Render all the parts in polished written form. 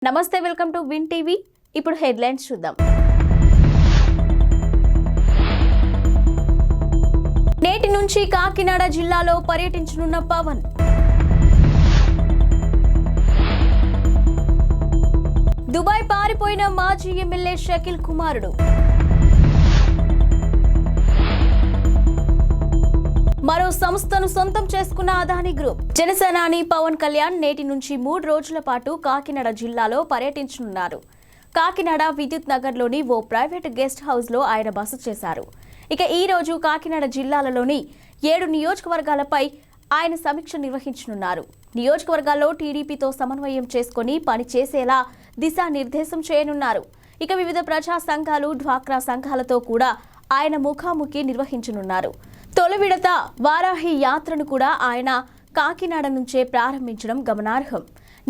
నమస్తే, welcome to win TV. ఇప్పుడు headlines చూద్దాం. నేటి నుంచి కాకినాడ జిల్లాలో పర్యటించనున్న పవన్. దుబాయ్ పారిపోయిన మాజీ ఎమ్మెల్యే షకీల్ కుమారుడు. మరో సంస్థను సొంతం చేసుకున్న అదానీ గ్రూప్. జనసేనాని పవన్ కళ్యాణ్ నేటి నుంచి 3 రోజుల పాటు కాకినాడ జిల్లాలో పర్యటించనున్నారు. కాకినాడ విద్యుత్ నగర్లోని ఓ ప్రైవేట్ గెస్ట్ హౌస్ లో ఆయన బస చేశారు. ఇక ఈ రోజు కాకినాడ జిల్లాలలోని 7 నియోజకవర్గాలపై ఆయన సమీక్ష నిర్వహించనున్నారు. నియోజకవర్గాల్లో టీడీపీతో సమన్వయం చేసుకుని పనిచేసేలా దిశానిర్దేశం చేయనున్నారు. ఇక వివిధ ప్రజా సంఘాలు, డ్వాక్రా సంఘాలతో కూడా ఆయన ముఖాముఖి నిర్వహించనున్నారు. తొలి విడత వారాహి యాత్రను కూడా ఆయన కాకినాడ నుంచే ప్రారంభించడం గమనార్హం.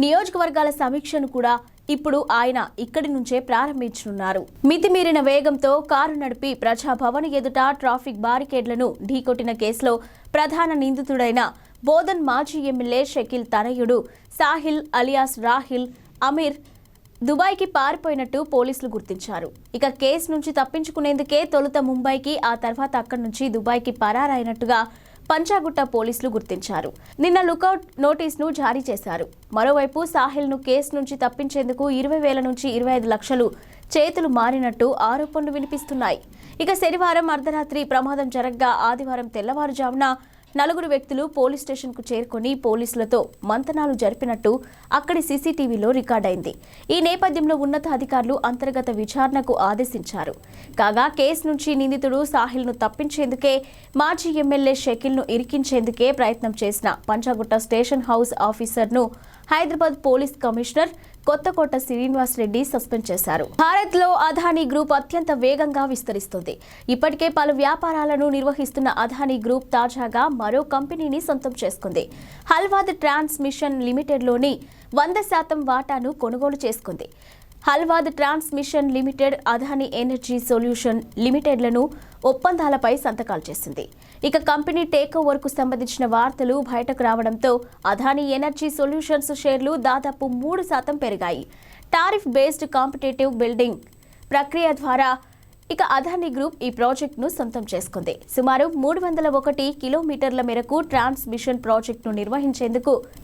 నియోజకవర్గాల సమీక్షను కూడా ఇప్పుడు ఆయన ఇక్కడి నుంచే ప్రారంభించనున్నారు. మితిమీరిన వేగంతో కారు నడిపి ప్రజాభవన్ ఎదుట ట్రాఫిక్ బారికేడ్లను ఢీకొట్టిన కేసులో ప్రధాన నిందితుడైన బోధన్ మాజీ ఎమ్మెల్యే షకీల్ తనయుడు సాహిల్ అలియాస్ రాహిల్ అమీర్ దుబాయ్కి పారిపోయినట్టు పోలీసులు గుర్తించారు. ఇక కేసు నుంచి తప్పించుకునేందుకే తొలుత ముంబైకి, ఆ తర్వాత అక్కడి నుంచి దుబాయ్కి పరారైనట్టుగా పంచాగుట్ట పోలీసులు గుర్తించారు. నిన్న లుకౌట్ నోటీసును జారీ చేశారు. మరోవైపు సాహిల్ను కేసు నుంచి తప్పించేందుకు 20,000 నుంచి 25 లక్షలు చేతులు మారినట్టు ఆరోపణలు వినిపిస్తున్నాయి. ఇక శనివారం అర్ధరాత్రి ప్రమాదం జరగ్గా ఆదివారం తెల్లవారుజామున 4 వ్యక్తులు పోలీస్ స్టేషన్కు చేరుకుని పోలీసులతో మంతనాలు జరిపినట్టు అక్కడి సీసీటీవీలో రికార్డైంది. ఈ నేపథ్యంలో ఉన్నతాధికారులు అంతర్గత విచారణకు ఆదేశించారు. కాగా కేసు నుంచి నిందితుడు సాహిల్ను తప్పించేందుకే మాజీ ఎమ్మెల్యే షకీల్ను ఇరికించేందుకే ప్రయత్నం చేసిన పంచాగుట్ట స్టేషన్ హౌస్ ఆఫీసర్ను Hyderabad police commissioner Kothakota Srinivas Reddy suspend చేశారు. భారత్ లో అదానీ గ్రూప్ అత్యంత వేగంగా విస్తరిస్తుంది. ఇప్పటికే పలు వ్యాపారాలను నిర్వహిస్తున్న అదానీ గ్రూప్ తాజాగా మరో కంపెనీని సొంతం చేసుకుంది. హల్వాద్ ట్రాన్స్మిషన్ లిమిటెడ్లోని 100% వాటాను కొనుగోలు చేసుకుంది. Halvad transmission limited, Adani energy solution లిమిటెడ్లను ఒప్పందాలపై సంతకాలు చేసింది. ఇక కంపెనీ టేక్ ఓవర్కు సంబంధించిన వార్తలు బయటకు రావడంతో అదానీ ఎనర్జీ సొల్యూషన్స్ షేర్లు దాదాపు 3% పెరిగాయి. టారిఫ్ బేస్డ్ కాంపిటేటివ్ బిల్డింగ్ ప్రక్రియ ద్వారా ఇక అదానీ గ్రూప్ ఈ ప్రాజెక్టును సొంతం చేసుకుంది. సుమారు 301 కిలోమీటర్ల మేరకు ట్రాన్స్మిషన్ ప్రాజెక్టును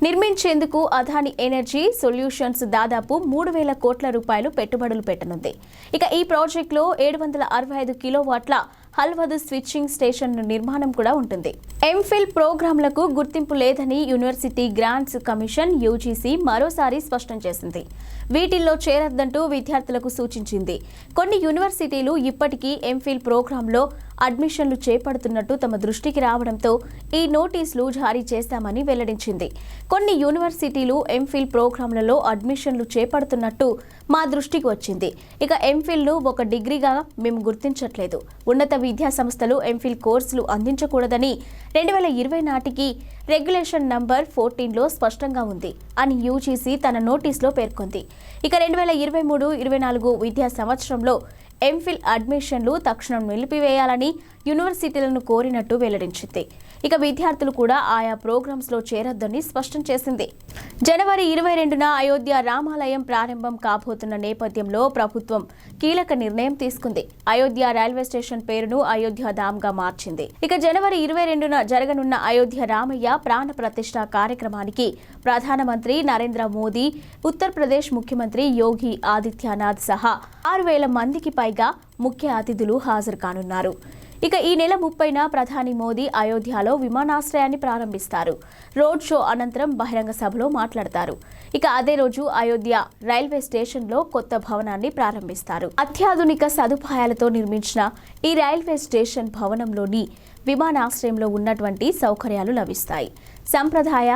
నిర్మించేందుకు అదానీ ఎనర్జీ సొల్యూషన్స్ దాదాపు 3,000 కోట్ల రూపాయలు పెట్టుబడులు పెట్టనుంది. ఇక ఈ ప్రాజెక్టులో 765 కిలోవాట్ల హల్వాద్ స్విచ్చింగ్ స్టేషన్ నిర్మాణం కూడా ఉంటుంది. ఎంఫిల్ ప్రోగ్రాంలకు గుర్తింపు లేదని యూనివర్సిటీ గ్రాంట్స్ కమిషన్ యూజీసీ మరోసారి స్పష్టం చేసింది. వీటిల్లో చేరొద్దంటూ విద్యార్థులకు సూచించింది. కొన్ని యూనివర్సిటీలు ఇప్పటికీ ఎంఫిల్ ప్రోగ్రాంలో అడ్మిషన్లు చేపడుతున్నట్టు తమ దృష్టికి రావడంతో ఈ నోటీసులు జారీ చేశామని వెల్లడించింది. కొన్ని యూనివర్సిటీలు ఎంఫిల్ ప్రోగ్రాంలలో అడ్మిషన్లు చేపడుతున్నట్టు మా దృష్టికి వచ్చింది. ఇక ఎంఫిల్ను ఒక డిగ్రీగా మేము గుర్తించట్లేదు. ఉన్నత విద్యా సంస్థలు ఎంఫిల్ కోర్సులు అందించకూడదని 2020 నాటికి రెగ్యులేషన్ నంబర్ 14లో స్పష్టంగా ఉంది అని యూజీసీ తన నోటీసులో పేర్కొంది. ఇక 2023-24 విద్యా సంవత్సరంలో ఎంఫిల్ అడ్మిషన్లు తక్షణం నిలిపివేయాలని యూనివర్సిటీలను కోరినట్టు వెల్లడించింది. ఇక విద్యార్థులు కూడా ఆయా ప్రోగ్రామ్స్లో చేరొద్దని స్పష్టం చేసింది. జనవరి 22న అయోధ్య రామాలయం ప్రారంభం కాబోతున్న నేపథ్యంలో ప్రభుత్వం కీలక నిర్ణయం తీసుకుంది. అయోధ్య రైల్వే స్టేషన్ పేరును అయోధ్య ధామ్గా మార్చింది. ఇక జనవరి 22న జరగనున్న అయోధ్య రామయ్య ప్రాణ ప్రతిష్ఠ కార్యక్రమానికి ప్రధానమంత్రి నరేంద్ర మోదీ, ఉత్తరప్రదేశ్ ముఖ్యమంత్రి యోగి ఆదిత్యనాథ్ సహా 6,000 మందికి పైగా ముఖ్య అతిథులు హాజరు కానున్నారు. ఇక ఈ నెల 30న ప్రధాని మోదీ అయోధ్యలో విమానాశ్రయాన్ని ప్రారంభిస్తారు. రోడ్ షో అనంతరం బహిరంగ సభలో మాట్లాడతారు. ఇక అదే రోజు అయోధ్య రైల్వే స్టేషన్లో కొత్త భవనాన్ని ప్రారంభిస్తారు. అత్యాధునిక సదుపాయాలతో నిర్మించిన ఈ రైల్వే స్టేషన్ భవనంలోని విమానాశ్రయంలో ఉన్నటువంటి సౌకర్యాలు లభిస్తాయి. సంప్రదాయ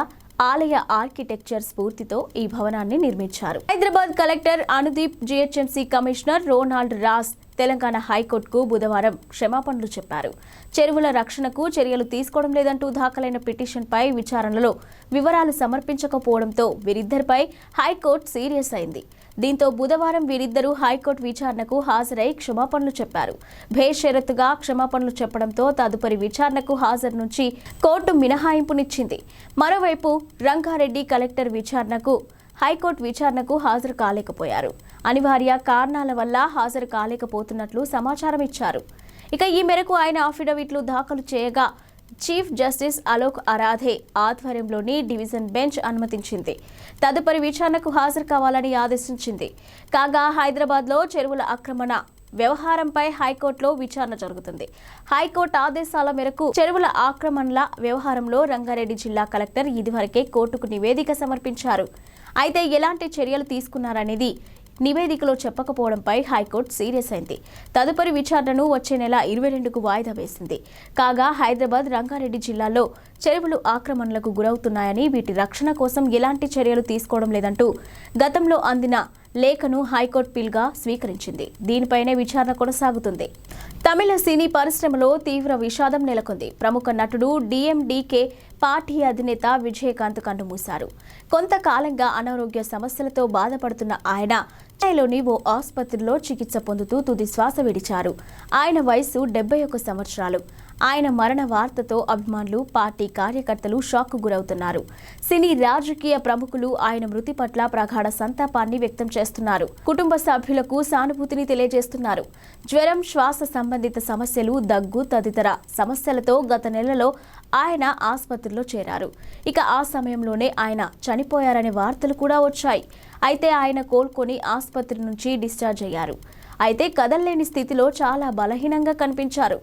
ఆలయ ఆర్కిటెక్చర్ స్ఫూర్తితో ఈ భవనాన్ని నిర్మించారు. Hyderabad collector Anudeep, GHMC commissioner Ronald Ross Telangana హైకోర్టుకు బుధవారం క్షమాపణలు చెప్పారు. చెరువుల రక్షణకు చర్యలు తీసుకోవడం లేదంటూ దాఖలైన పిటిషన్పై విచారణలో వివరాలు సమర్పించకపోవడంతో వీరిద్దరిపై హైకోర్టు సీరియస్ అయింది. దీంతో బుధవారం వీరిద్దరూ హైకోర్టు విచారణకు హాజరై క్షమాపణలు చెప్పారు. బేషరతుగా క్షమాపణలు చెప్పడంతో తదుపరి విచారణకు హాజరు నుంచి కోర్టు మినహాయింపునిచ్చింది. మరోవైపు రంగారెడ్డి కలెక్టర్ విచారణకు హైకోర్టు విచారణకు హాజరు కాలేకపోయారు. అనివార్య కారణాల వల్ల హాజరు కాలేకపోతున్నట్లు సమాచారం ఇచ్చారు. ఇక ఈ మేరకు ఆయన అఫిడవిట్లు దాఖలు చేయగా చీఫ్ జస్టిస్ అలోక్ అరాధే ఆధ్వర్యంలోని డివిజన్ బెంచ్ అనుమతించింది. తదుపరి విచారణకు హాజరు కావాలని ఆదేశించింది. కాగా హైదరాబాద్లో చెరువుల ఆక్రమణ వ్యవహారంపై హైకోర్టులో విచారణ జరుగుతుంది. హైకోర్టు ఆదేశాల మేరకు చెరువుల ఆక్రమణల వ్యవహారంలో రంగారెడ్డి జిల్లా కలెక్టర్ ఇదివరకే కోర్టుకు నివేదిక సమర్పించారు. అయితే ఎలాంటి చర్యలు తీసుకున్నారనేది నివేదికలో చెప్పకపోవడంపై హైకోర్టు సీరియస్ అయింది. తదుపరి విచారణను వచ్చే నెల 22కు వాయిదా వేసింది. కాగా హైదరాబాద్, రంగారెడ్డి జిల్లాల్లో చెరువులు ఆక్రమణలకు గురవుతున్నాయని, వీటి రక్షణ కోసం ఎలాంటి చర్యలు తీసుకోవడం లేదంటూ గతంలో అందిన లేఖను హైకోర్టు పిల్గా స్వీకరించింది. దీనిపైనే విచారణ కొనసాగుతుంది. తమిళ సినీ పరిశ్రమలో తీవ్ర విషాదం నెలకొంది. ప్రముఖ నటుడు డిఎండికే పార్టీ అధినేత విజయకాంత్ కన్నుమూశారు. కొంతకాలంగా అనారోగ్య సమస్యలతో బాధపడుతున్న ఆయన చెన్నైలోని ఓ ఆసుపత్రిలో చికిత్స పొందుతూ తుది శ్వాస విడిచారు. ఆయన వయసు 71 సంవత్సరాలు. ఆయన మరణ వార్తతో అభిమానులు, పార్టీ కార్యకర్తలు షాక్కు గురవుతున్నారు. సినీ, రాజకీయ ప్రముఖులు ఆయన మృతి పట్ల ప్రగాఢ సంతాపాన్ని వ్యక్తం చేస్తున్నారు. కుటుంబ సభ్యులకు సానుభూతిని తెలియజేస్తున్నారు. జ్వరం, శ్వాస సంబంధిత సమస్యలు, దగ్గు తదితర సమస్యలతో గత నెలలో ఆయన ఆసుపత్రిలో చేరారు. ఇక ఆ సమయంలోనే ఆయన చనిపోయారనే వార్తలు కూడా వచ్చాయి. అయితే ఆయన కోలుకొని ఆసుపత్రి నుంచి డిశ్చార్జ్ అయ్యారు. అయితే కదల్లేని స్థితిలో చాలా బలహీనంగా కనిపించారు.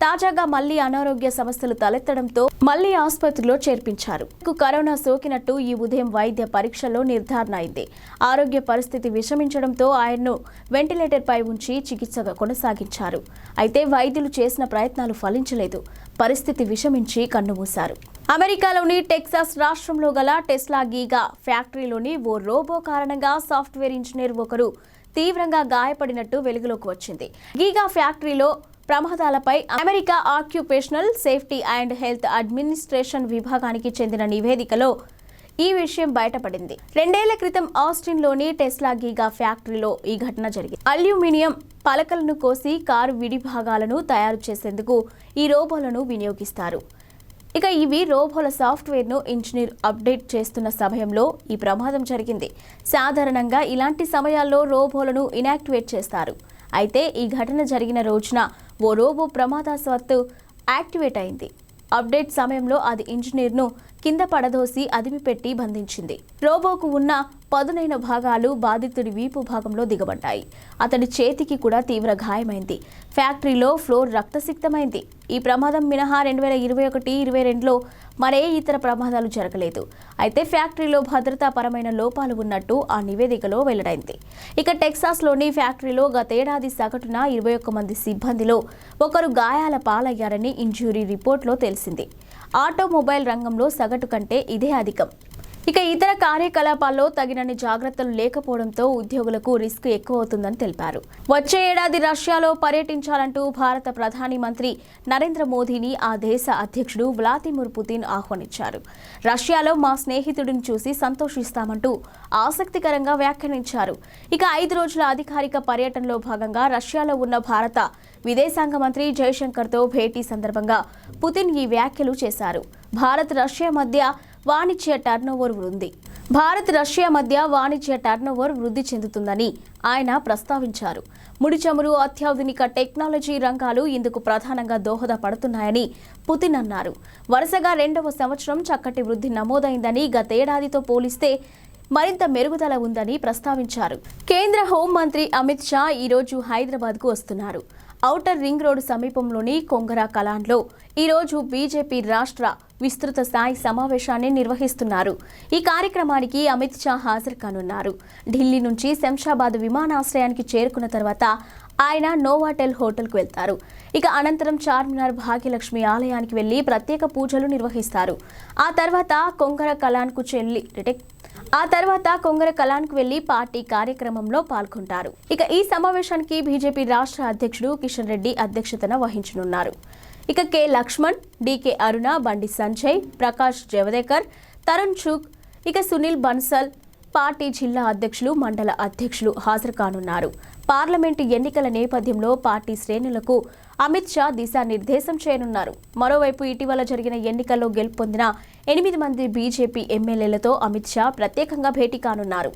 తాజాగా మళ్లీ అనారోగ్య సమస్యలు తలెత్తడంతో మళ్లీ ఆసుపత్రిలో చేర్పించారు. కరోనా సోకినట్టు ఈ ఉదయం వైద్య పరీక్షల్లో నిర్ధారణ అయింది. ఆరోగ్య పరిస్థితి విషమించడంతో ఆయన్ను వెంటిలేటర్పై ఉంచి చికిత్స కొనసాగించారు. అయితే వైద్యులు చేసిన ప్రయత్నాలు ఫలించలేదు. పరిస్థితి విషమించి కన్నుమూశారు. అమెరికాలోని టెక్సాస్ రాష్ట్రంలో గల టెస్లా గీగా ఫ్యాక్టరీలోని ఓ రోబో కారణంగా సాఫ్ట్వేర్ ఇంజనీర్ ఒకరు తీవ్రంగా గాయపడినట్టు వెలుగులోకి వచ్చింది. గీగా ఫ్యాక్టరీలో ప్రమాదాలపై America occupational safety and health administration విభాగానికి చెందిన నివేదికలో ఈ విషయం బయటపడింది. 2 ఏళ్ల క్రితం ఆస్టిన్లోని టెస్లా గీగా ఫ్యాక్టరీలో ఈ ఘటన జరిగింది. అల్యూమినియం పలకలను కోసి కారు విడి భాగాలను తయారు చేసేందుకు ఈ రోబోలను వినియోగిస్తారు. ఇక ఇవి రోబోల సాఫ్ట్వేర్ను ఇంజనీర్ అప్డేట్ చేస్తున్న సమయంలో ఈ ప్రమాదం జరిగింది. సాధారణంగా ఇలాంటి సమయాల్లో రోబోలను ఇనాక్టివేట్ చేస్తారు. అయితే ఈ ఘటన జరిగిన రోజున ఓ రోబో ప్రమాదవశాత్తు యాక్టివేట్ అయింది. అప్డేట్ సమయంలో అది ఇంజనీర్ను కింద పడదోసి అదిమిపెట్టి బంధించింది. రోబోకు ఉన్న పదునైన భాగాలు బాధితుడి వీపు భాగంలో దిగబడ్డాయి. అతడి చేతికి కూడా తీవ్ర గాయమైంది. ఫ్యాక్టరీలో ఫ్లోర్ రక్తసిక్తమైంది. ఈ ప్రమాదం మినహా 2021-22లో మరే ఇతర ప్రమాదాలు జరగలేదు. అయితే ఫ్యాక్టరీలో భద్రతాపరమైన లోపాలు ఉన్నట్టు ఆ నివేదికలో వెల్లడైంది. ఇక టెక్సాస్లోని ఫ్యాక్టరీలో గతేడాది సగటున 21 మంది సిబ్బందిలో ఒకరు గాయాల పాలయ్యారని ఇంజ్యూరీ రిపోర్ట్లో తెలిసింది. ఆటోమొబైల్ రంగంలో సగటు కంటే ఇదే అధికం. ఇక ఇతర కార్యకలాపాల్లో తగినన్ని జాగ్రత్తలు లేకపోవడంతో ఉద్యోగులకు రిస్క్ ఎక్కువ అవుతుందని తెలిపారు. వచ్చే ఏడాది రష్యాలో పర్యటించాలంటూ భారత ప్రధాని మంత్రి నరేంద్ర మోదీని ఆ దేశ అధ్యక్షుడు వ్లాదిమిర్ పుతిన్ ఆహ్వానించారు. రష్యాలో మా స్నేహితుడిని చూసి సంతోషిస్తామంటూ ఆసక్తికరంగా వ్యాఖ్యానించారు. ఇక 5 రోజుల అధికారిక పర్యటనలో భాగంగా రష్యాలో ఉన్న భారత విదేశాంగ మంత్రి జయశంకర్తో భేటీ సందర్భంగా పుతిన్ ఈ వ్యాఖ్యలు చేశారు. భారత్ రష్యా మధ్య వాణిజ్య టర్నోవర్ వృద్ధి చెందుతుందని ఆయన ప్రస్తావించారు. ముడి చమురు, అత్యాధునిక టెక్నాలజీ రంగాలు ఇందుకు ప్రధానంగా దోహదపడుతున్నాయని పుతిన్ అన్నారు. వరుసగా 2వ సంవత్సరం చక్కటి వృద్ధి నమోదైందని, గతేడాదితో పోలిస్తే మరింత మెరుగుదల ఉందని ప్రస్తావించారు. కేంద్ర హోంమంత్రి అమిత్ షా ఈరోజు హైదరాబాద్కు వస్తున్నారు. ఔటర్ రింగ్ రోడ్డు సమీపంలోని కొంగర కలాన్లో ఈరోజు బీజేపీ రాష్ట్ర విస్తృత స్థాయి సమావేశాన్ని నిర్వహిస్తున్నారు. ఈ కార్యక్రమానికి అమిత్ షా హాజరు కానున్నారు. ఢిల్లీ నుంచి శంషాబాద్ విమానాశ్రయానికి చేరుకున్న తర్వాత ఆయన నోవాటెల్ హోటల్కు వెళ్తారు. ఇక అనంతరం చార్మినార్ భాగ్యలక్ష్మి ఆలయానికి వెళ్లి ప్రత్యేక పూజలు నిర్వహిస్తారు. ఆ తర్వాత కొంగర కలాన్కు వెళ్లి పార్టీ కార్యక్రమంలో పాల్గొంటారు. ఇక ఈ సమావేశానికి బీజేపీ రాష్ట్ర అధ్యక్షుడు కిషన్ రెడ్డి అధ్యక్షతన వహించనున్నారు. ఇక కె లక్ష్మణ్, డికే అరుణ, బండి సంజయ్, ప్రకాష్ జవదేకర్, తరుణ్ చుగ్, ఇక సునీల్ బన్సల్, పార్టీ జిల్లా అధ్యక్షులు, మండల అధ్యక్షులు హాజరు కానున్నారు. పార్లమెంటు ఎన్నికల నేపథ్యంలో పార్టీ శ్రేణులకు అమిత్ షా దిశానిర్దేశం చేయనున్నారు. మరోవైపు ఇటీవల జరిగిన ఎన్నికల్లో గెలుపొందిన 8 మంది బీజేపీ ఎమ్మెల్యేలతో అమిత్ షా ప్రత్యేకంగా భేటీ కానున్నారు.